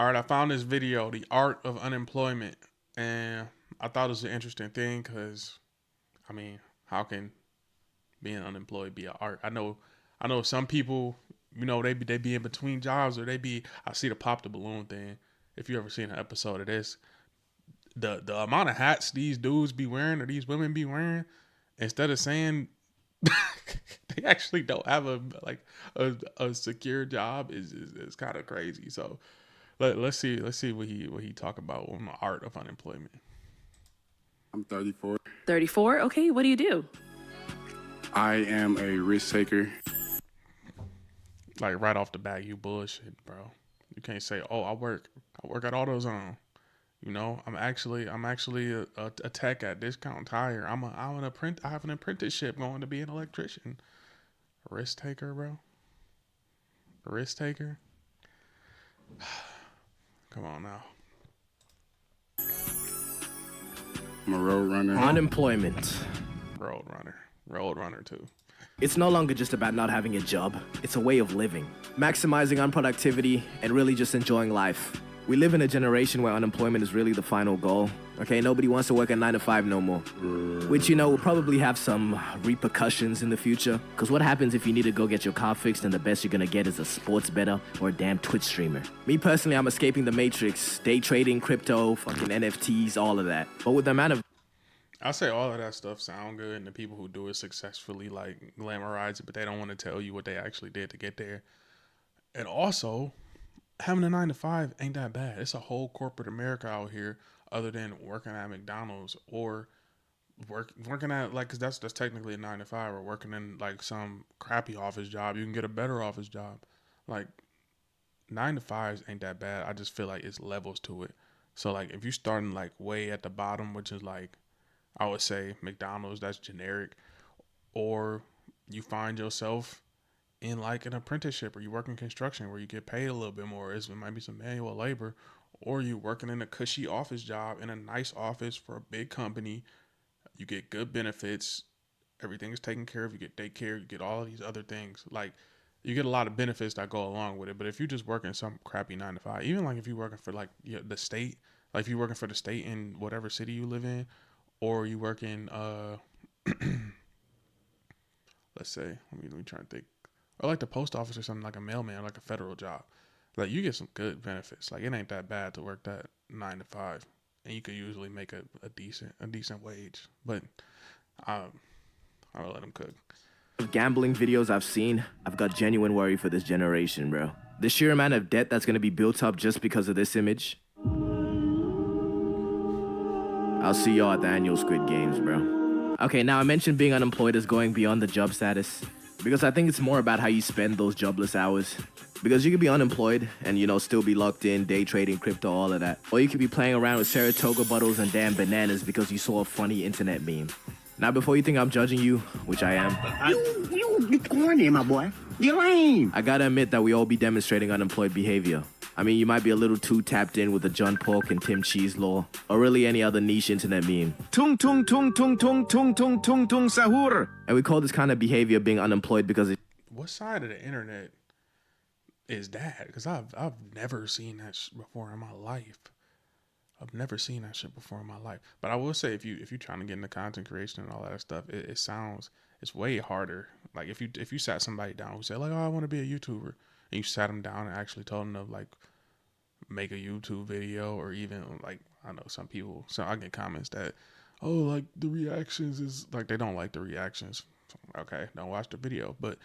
All right, I found this video, The Art of Unemployment, and I thought it was an interesting thing because, I mean, how can being unemployed be an art? I know some people, they be in between jobs or they be. I see the pop the balloon thing. If you ever seen an episode of this, the amount of hats these dudes be wearing or these women be wearing, instead of saying they actually don't have a secure job is kind of crazy. So let's see what he talk about on the art of unemployment. I'm 34. 34? Okay, what do you do? I am a risk taker. Like right off the bat, you bullshit, bro. You can't say, "Oh, I work at AutoZone." I'm actually a tech at Discount Tire. I have an apprenticeship going to be an electrician. Risk taker, bro. Risk taker. Come on now. I'm a road runner. Unemployment. Road runner too. It's no longer just about not having a job. It's a way of living, maximizing on productivity and really just enjoying life. We live in a generation where unemployment is really the final goal. Okay, nobody wants to work a 9 to 5 no more. Which, will probably have some repercussions in the future. Because what happens if you need to go get your car fixed and the best you're gonna get is a sports bettor or a damn Twitch streamer? Me personally, I'm escaping the matrix. Day trading, crypto, fucking NFTs, all of that. But with the amount of I say all of that stuff sound good, and the people who do it successfully like glamorize it, but they don't want to tell you what they actually did to get there. And also, having a 9 to 5 ain't that bad. It's a whole corporate America out here, other than working at McDonald's or working at cause that's technically a 9 to 5, or working in like some crappy office job. You can get a better office job. Like 9 to 5s ain't that bad. I just feel like it's levels to it. So like if you starting like way at the bottom, which is like I would say McDonald's, that's generic, or you find yourself in like an apprenticeship, or you work in construction where you get paid a little bit more. It might be some manual labor, or you working in a cushy office job in a nice office for a big company. You get good benefits. Everything is taken care of. You get daycare. You get all of these other things. Like you get a lot of benefits that go along with it. But if you just working some crappy 9 to 5, even like if you're working for like the state, like if you're working for the state in whatever city you live in, or you work in let's say, let me try and think, or like the post office or something, like a mailman, like a federal job. Like you get some good benefits. Like it ain't that bad to work that 9 to 5, and you could usually make a decent wage. But I'll let them cook. gambling videos I've seen, I've got genuine worry for this generation, bro. The sheer amount of debt that's gonna be built up just because of this image. I'll see y'all at the annual Squid Games, bro. Okay, now I mentioned being unemployed is going beyond the job status, because I think it's more about how you spend those jobless hours. Because you could be unemployed and, still be locked in, day trading, crypto, all of that. Or you could be playing around with Saratoga bottles and damn bananas because you saw a funny internet meme. Now, before you think I'm judging you, which I am, You corny, my boy. You lame. I gotta admit that we all be demonstrating unemployed behavior. I mean, you might be a little too tapped in with the John Pork and Tim Cheese law, or really any other niche internet meme. Tung tung tung tung tung tung tung tung tung sahur. And we call this kind of behavior being unemployed because it What side of the internet is that? Because I've never seen that before in my life. I've never seen that shit before in my life. But I will say, if you're trying to get into content creation and all that stuff, it's way harder. Like if you sat somebody down who said like, oh, I want to be a YouTuber, and you sat them down and actually told them to like make a YouTube video, or even like I know some people. So I get comments that, oh, like the reactions is like they don't like the reactions. Okay, don't watch the video, but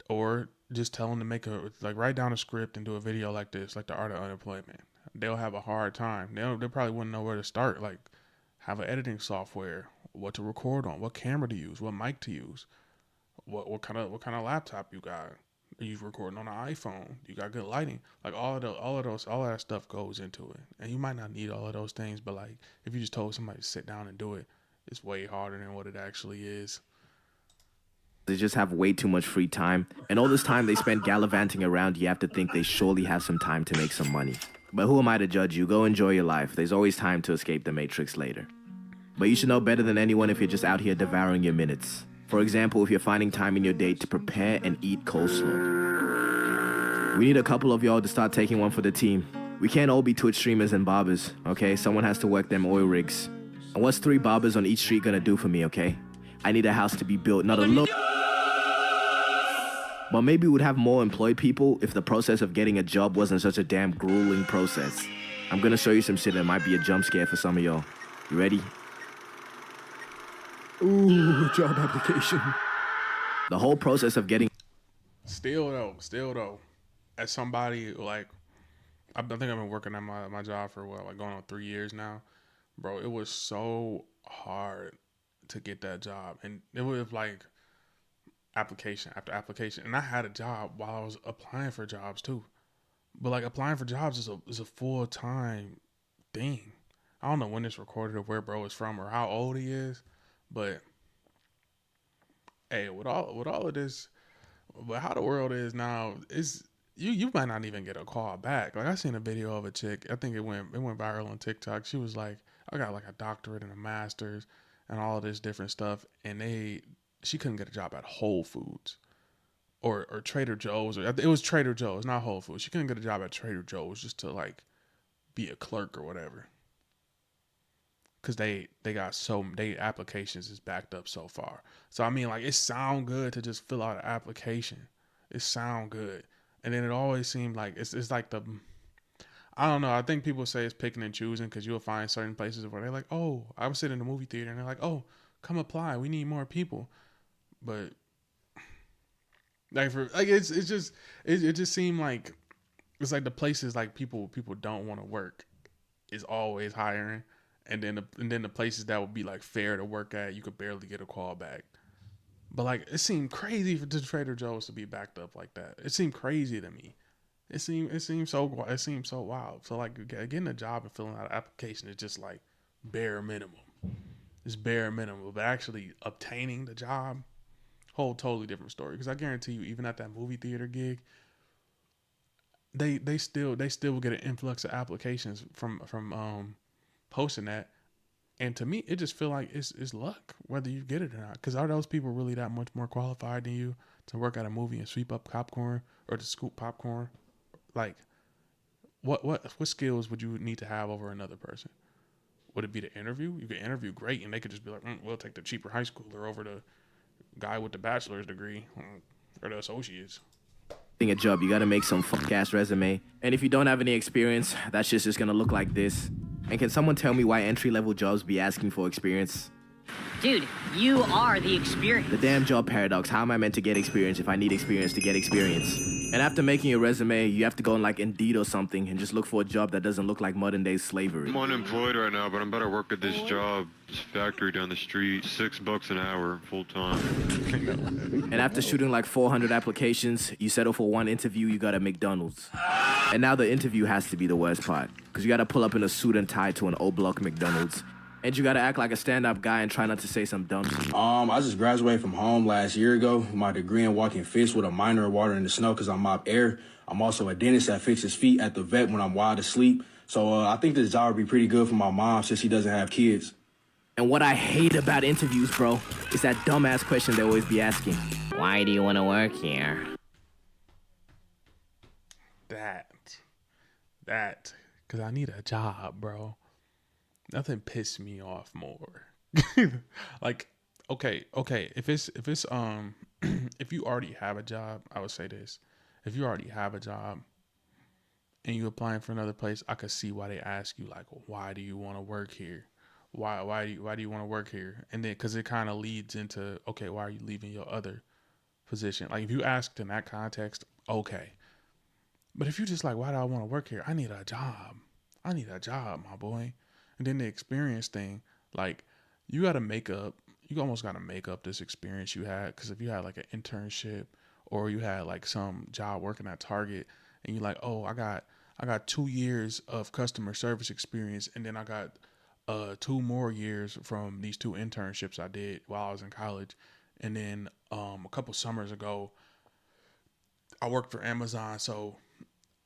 or just tell them to write down a script and do a video like this, like the art of unemployment. They'll have a hard time. They probably wouldn't know where to start. Like, have an editing software, what to record on, what camera to use, what mic to use, what kind of laptop you got. Are you recording on an iPhone? You got good lighting. Like all of that stuff goes into it. And you might not need all of those things, but like if you just told somebody to sit down and do it, it's way harder than what it actually is. They just have way too much free time. And all this time they spend gallivanting around, you have to think they surely have some time to make some money. But who am I to judge you? Go enjoy your life. There's always time to escape the matrix later. But you should know better than anyone if you're just out here devouring your minutes. For example, if you're finding time in your day to prepare and eat coleslaw. We need a couple of y'all to start taking one for the team. We can't all be Twitch streamers and barbers, okay? Someone has to work them oil rigs. And what's 3 barbers on each street gonna do for me, okay? I need a house to be built, not a look. But maybe we'd have more employed people if the process of getting a job wasn't such a damn grueling process. I'm gonna show you some shit that might be a jump scare for some of y'all. You ready? Ooh, job application. The whole process of getting... Still though, as somebody like, I think I've been working at my job for what, like going on 3 years now, bro. It was so hard to get that job, and it was like application after application, and I had a job while I was applying for jobs too. But like applying for jobs is a full time thing. I don't know when it's recorded or where bro is from or how old he is, but hey, with all of this, but how the world is now is you might not even get a call back. Like I seen a video of a chick, I think it went viral on TikTok. She was like, I got like a doctorate and a master's and all of this different stuff, and she couldn't get a job at Whole Foods or Trader Joe's, or it was Trader Joe's, not Whole Foods. She couldn't get a job at Trader Joe's just to like be a clerk or whatever, because they got they applications is backed up so far. So I mean, like, it sound good to just fill out an application. It sound good, and then it always seemed like it's like I don't know. I think people say it's picking and choosing, because you'll find certain places where they're like, oh, I was sitting in the movie theater and they're like, oh, come apply, we need more people. But like it just seemed like it's like the places like people don't want to work is always hiring, and then the places that would be like fair to work at, you could barely get a call back. But like it seemed crazy for the Trader Joe's to be backed up like that. It seemed crazy to me. It seemed so wild. So like getting a job and filling out an application is just like bare minimum. It's bare minimum. But actually obtaining the job, whole totally different story. Because I guarantee you, even at that movie theater gig, they still will get an influx of applications from posting that. And to me, it just feel like it's luck whether you get it or not. Because are those people really that much more qualified than you to work at a movie and sweep up popcorn or to scoop popcorn? Like, what skills would you need to have over another person? Would it be the interview? You could interview great, and they could just be like, we'll take the cheaper high schooler over the guy with the bachelor's degree or the associates. A job, you gotta make some fuck-ass resume. And if you don't have any experience, that shit's just gonna look like this. And can someone tell me why entry-level jobs be asking for experience? Dude, you are the experience. The damn job paradox. How am I meant to get experience if I need experience to get experience? And after making your resume, you have to go on like Indeed or something and just look for a job that doesn't look like modern day slavery. I'm unemployed right now, but I'm about to work at this job, this factory down the street, $6 an hour, full time. And after shooting like 400 applications, you settle for one interview, you got a McDonald's. And now the interview has to be the worst part, because you gotta pull up in a suit and tie to an O-block McDonald's. And you gotta act like a stand-up guy and try not to say some dumb shit. I just graduated from home last year ago with my degree in walking fish with a minor in water in the snow because I mop air. I'm also a dentist that fixes feet at the vet when I'm wide asleep. So I think this job would be pretty good for my mom since she doesn't have kids. And what I hate about interviews, bro, is that dumbass question they always be asking. Why do you want to work here? That, because I need a job, bro. Nothing pissed me off more. Like, okay. If it's if you already have a job, I would say this. If you already have a job and you applying for another place, I could see why they ask you, like, why do you want to work here? Why do you want to work here? And then, because it kind of leads into, okay, why are you leaving your other position? Like, if you asked in that context, okay. But if you just like, why do I want to work here? I need a job, my boy. And then the experience thing, like, you almost got to make up this experience you had. Because if you had like an internship or you had like some job working at Target and you're like, oh, I got 2 years of customer service experience, and then I got 2 more years from these 2 internships I did while I was in college. And then a couple summers ago, I worked for Amazon. So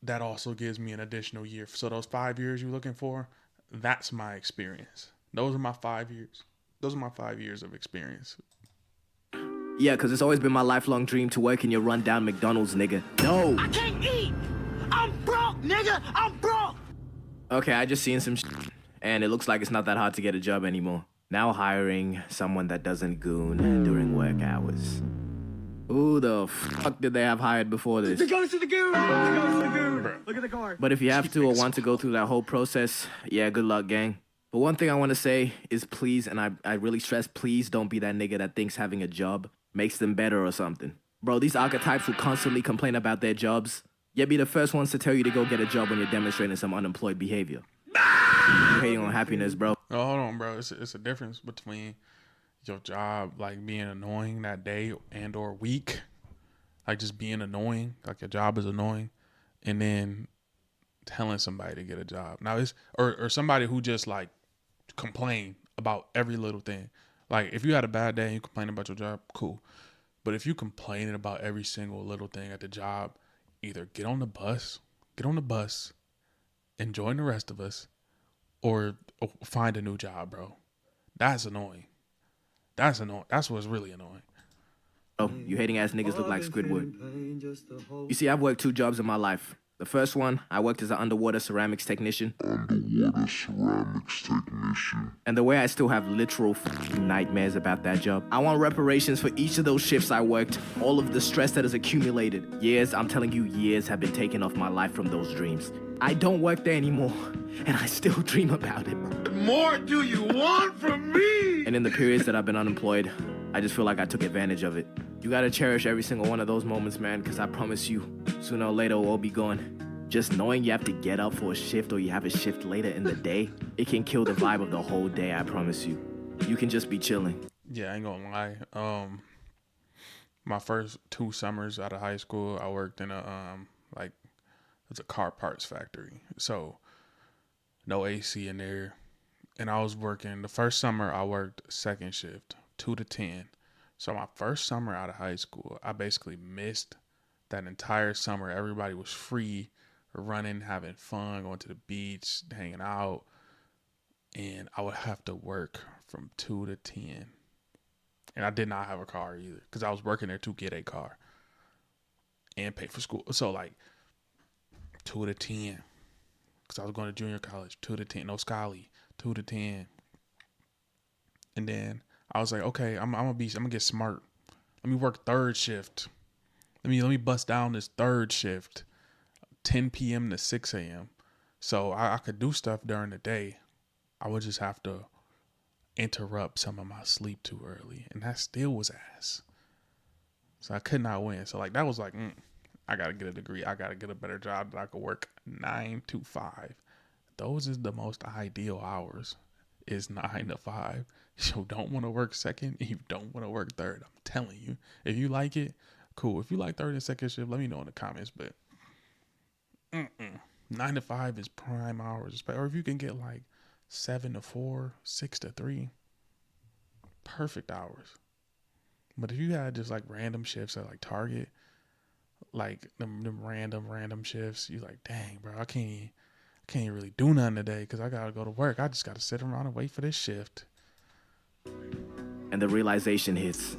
that also gives me an additional year. So those 5 years you're looking for, that's my experience. Those are my 5 years. Those are my 5 years of experience. Yeah, because it's always been my lifelong dream to work in your rundown McDonald's, nigga. No! I can't eat! I'm broke! Okay, I just seen some and it looks like it's not that hard to get a job anymore. Now hiring someone that doesn't goon during work hours. Who the fuck did they have hired before this? Look at the car. But if you have to or want to go through that whole process, yeah, good luck, gang. But one thing I want to say is please, and I really stress, please don't be that nigga that thinks having a job makes them better or something. Bro, these archetypes who constantly complain about their jobs, yet be the first ones to tell you to go get a job when you're demonstrating some unemployed behavior. You're hating on happiness, bro. Oh, hold on, bro. It's a difference between your job like being annoying that day and or week, like just being annoying, like your job is annoying, and then telling somebody to get a job. Now it's or somebody who just like complain about every little thing. Like if you had a bad day and you complain about your job, cool. But if you complaining about every single little thing at the job, either get on the bus, and join the rest of us, or find a new job, bro. That's annoying. That's annoying. That's what's really annoying. Oh, you hating ass niggas look like Squidward. You see, I've worked 2 jobs in my life. The first one, I worked as an underwater ceramics technician. And the way I still have literal nightmares about that job. I want reparations for each of those shifts I worked, all of the stress that has accumulated. Years, I'm telling you, years have been taken off my life from those dreams. I don't work there anymore, and I still dream about it. What more do you want from me? And in the periods that I've been unemployed, I just feel like I took advantage of it. You gotta cherish every single one of those moments, man, because I promise you, sooner or later, we'll all be gone. Just knowing you have to get up for a shift or you have a shift later in the day, it can kill the vibe of the whole day, I promise you. You can just be chilling. Yeah, I ain't gonna lie. My first 2 summers out of high school, I worked in it's a car parts factory. So no AC in there. And I was working, the first summer I worked second shift, 2 to 10. So my first summer out of high school, I basically missed that entire summer. Everybody was free, running, having fun, going to the beach, hanging out. And I would have to work from 2 to 10. And I did not have a car either because I was working there to get a car and pay for school. So like 2 to 10 because I was going to junior college, 2 to 10, no Scally, 2 to 10. And then I was like, okay, I'm gonna get smart. Let me work third shift. Let me bust down this third shift, 10 p.m. to 6 a.m. So I could do stuff during the day. I would just have to interrupt some of my sleep too early, and that still was ass. So I could not win. So like that was like, I gotta get a degree. I gotta get a better job that I could work 9 to 5. Those is the most ideal hours. Is 9 to 5. You don't want to work second. You don't want to work third. I'm telling you. If you like it, cool. If you like third and second shift, let me know in the comments. But 9 to 5 is prime hours. Or if you can get like 7 to 4, 6 to 3, perfect hours. But if you had just like random shifts at like Target, like them random shifts, you like, dang, bro, I can't really do nothing today because I gotta go to work. I just gotta sit around and wait for this shift. And the realization hits.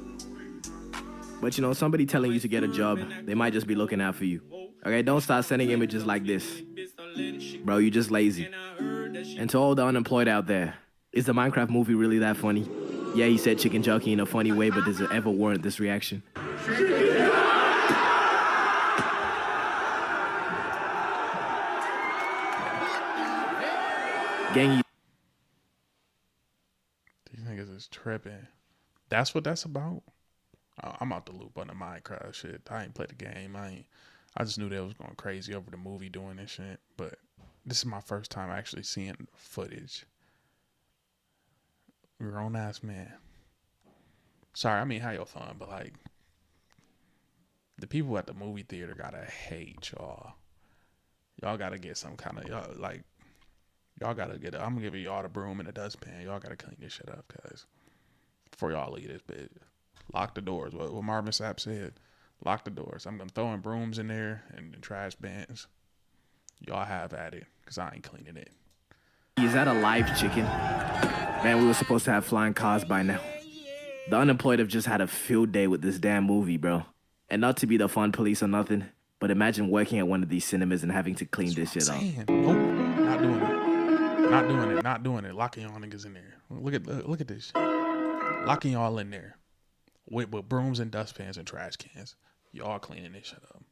But you know, somebody telling you to get a job, they might just be looking out for you. Okay, don't start sending images like this. Bro, you just lazy. And to all the unemployed out there, is the Minecraft movie really that funny? Yeah, he said chicken jockey in a funny way, but does it ever warrant this reaction? Gang, These niggas is tripping. That's what that's about. I'm out the loop on the Minecraft shit. I ain't played the game. I just knew they was going crazy over the movie doing this shit. But this is my first time actually seeing footage. Grown ass man. Sorry, I mean, have your fun, but like, the people at the movie theater gotta hate y'all. Y'all gotta get some kind of, y'all gotta get, I'm gonna give y'all the broom and the dustpan. Y'all gotta clean this shit up, guys. Before y'all leave this bitch. Lock the doors. What Marvin Sapp said. Lock the doors. I'm gonna throw in brooms in there and trash bins. Y'all have at it, because I ain't cleaning it. is that a live chicken? Man, we were supposed to have flying cars by now. The unemployed have just had a field day with this damn movie, bro. And not to be the fun police or nothing, But imagine working at one of these cinemas and having to clean this shit up. Saying, nope, not doing it. Not doing it. Not doing it. Locking y'all niggas in there. Look at this. Locking y'all in there with brooms and dustpans and trash cans. Y'all cleaning this shit up.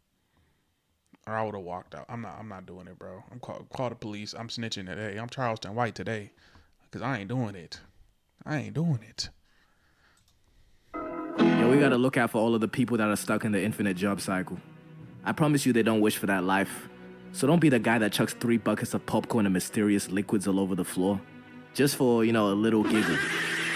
Or I would have walked out. I'm not doing it, bro. I'm call the police. I'm snitching today. I'm Charleston White today. Cause I ain't doing it. Yo, we gotta look out for all of the people that are stuck in the infinite job cycle. I promise you they don't wish for that life. So don't be the guy that chucks 3 buckets of popcorn and mysterious liquids all over the floor. Just for, a little giggle.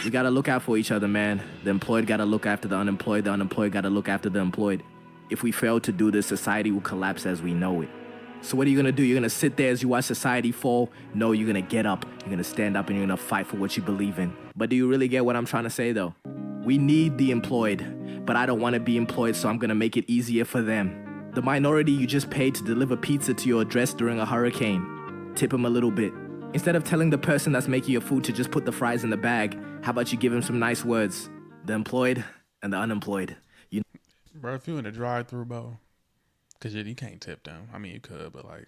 We gotta look out for each other, man. The employed gotta look after the unemployed gotta look after the employed. If we fail to do this, society will collapse as we know it. So what are you gonna do? You're gonna sit there as you watch society fall? No, you're gonna get up. You're gonna stand up and you're gonna fight for what you believe in. But do you really get what I'm trying to say, though? We need the employed, but I don't want to be employed, so I'm gonna make it easier for them. The minority you just paid to deliver pizza to your address during a hurricane, tip them a little bit. Instead of telling the person that's making your food to just put the fries in the bag, how about you give him some nice words? The employed and the unemployed. Bro, if you in the drive-thru, bro, because you can't tip them. I mean, you could, but like,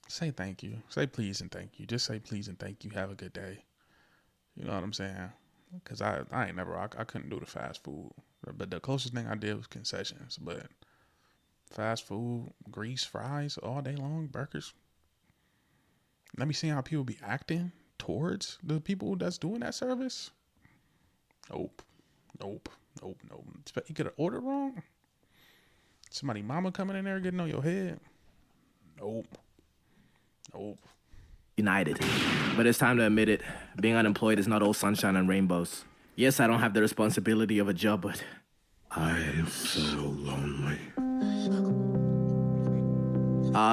say thank you. Say please and thank you. Just say please and thank you. Have a good day. You know what I'm saying? Because I ain't never, I couldn't do the fast food. But the closest thing I did was concessions. But fast food, grease, fries, all day long, burgers. Let me see how people be acting towards the people that's doing that service. Nope. You could have ordered wrong. Somebody mama coming in there getting on your head. Nope. United. But it's time to admit it. Being unemployed is not all sunshine and rainbows. Yes, I don't have the responsibility of a job, but I am so lonely.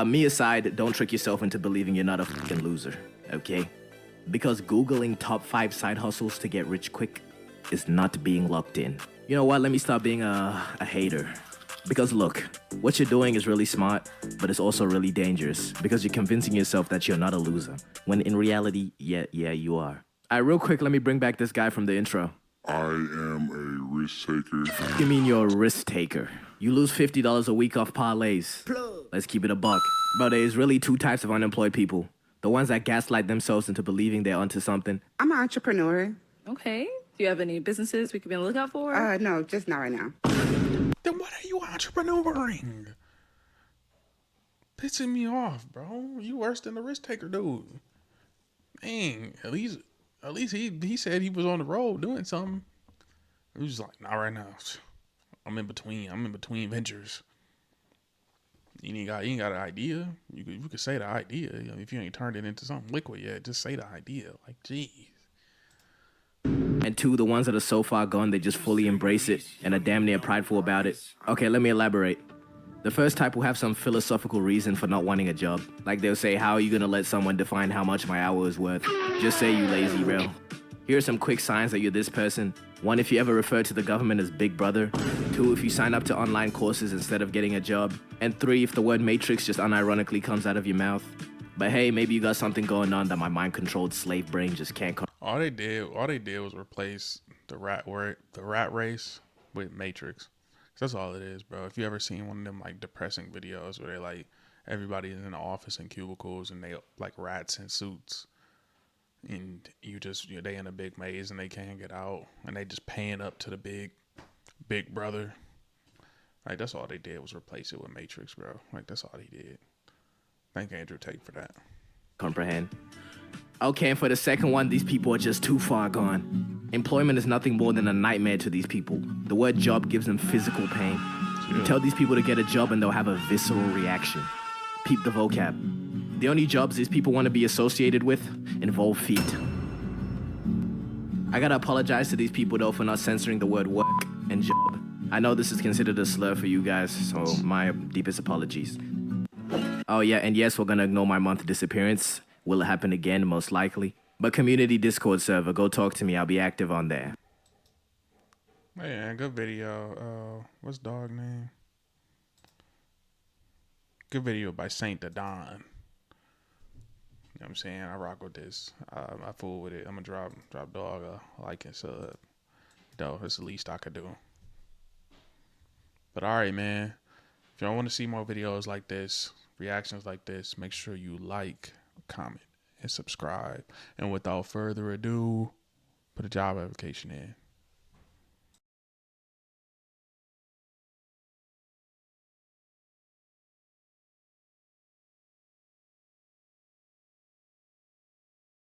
Me aside, don't trick yourself into believing you're not a fucking loser, okay? Because Googling top 5 side hustles to get rich quick is not being locked in. You know what? Let me stop being a hater. Because look, what you're doing is really smart, but it's also really dangerous because you're convincing yourself that you're not a loser, when in reality, yeah, you are. Real quick, let me bring back this guy from the intro. I am a risk taker. You mean you're a risk taker? You lose $50 a week off parlays. Let's keep it a buck. Bro, there's really 2 types of unemployed people. The ones that gaslight themselves into believing they're onto something. I'm an entrepreneur. Okay. Do you have any businesses we could be on the lookout for? No, just not right now. Then what are you entrepreneuring? Pissing me off, bro. You worse than the risk taker dude. Dang, at least he said he was on the road doing something. He was like, not right now. I'm in between ventures. You ain't got an idea. You could say the idea. If you ain't turned it into something liquid yet, just say the idea. Like, geez. And 2, the ones that are so far gone, they just fully embrace it and are damn near prideful about it. Okay, let me elaborate. The first type will have some philosophical reason for not wanting a job. Like they'll say, how are you gonna let someone define how much my hour is worth? Just say you lazy, bro. Here are some quick signs that you're this person. 1, if you ever refer to the government as Big Brother. 2, if you sign up to online courses instead of getting a job. And 3, if the word matrix just unironically comes out of your mouth. But hey, maybe you got something going on that my mind-controlled slave brain just can't control. All they did was replace the rat race with Matrix. That's all it is, bro. If you ever seen one of them like depressing videos where they like everybody's in the office in cubicles and they like rats in suits, and they in a big maze and they can't get out and they just paying up to the big brother. Like that's all they did was replace it with Matrix, bro. Like that's all they did. Thank Andrew Tate for that. Comprehend. Okay, and for the second one, these people are just too far gone. Employment is nothing more than a nightmare to these people. The word job gives them physical pain. You tell these people to get a job and they'll have a visceral reaction. Peep the vocab. The only jobs these people want to be associated with involve feet. I gotta apologize to these people though for not censoring the word work and job. I know this is considered a slur for you guys, so my deepest apologies. Oh yeah, and yes, we're gonna ignore my month disappearance. Will it happen again? Most likely. But community Discord server, go talk to me. I'll be active on there. Man, good video. What's dog name? Good video by Saint the Don. You know what I'm saying? I rock with this. I fool with it. I'm gonna drop dog a like and sub. Though it's the least I could do. But all right, man. If y'all want to see more videos like this, reactions like this, make sure you like, comment, and subscribe. And without further ado, put a job application in.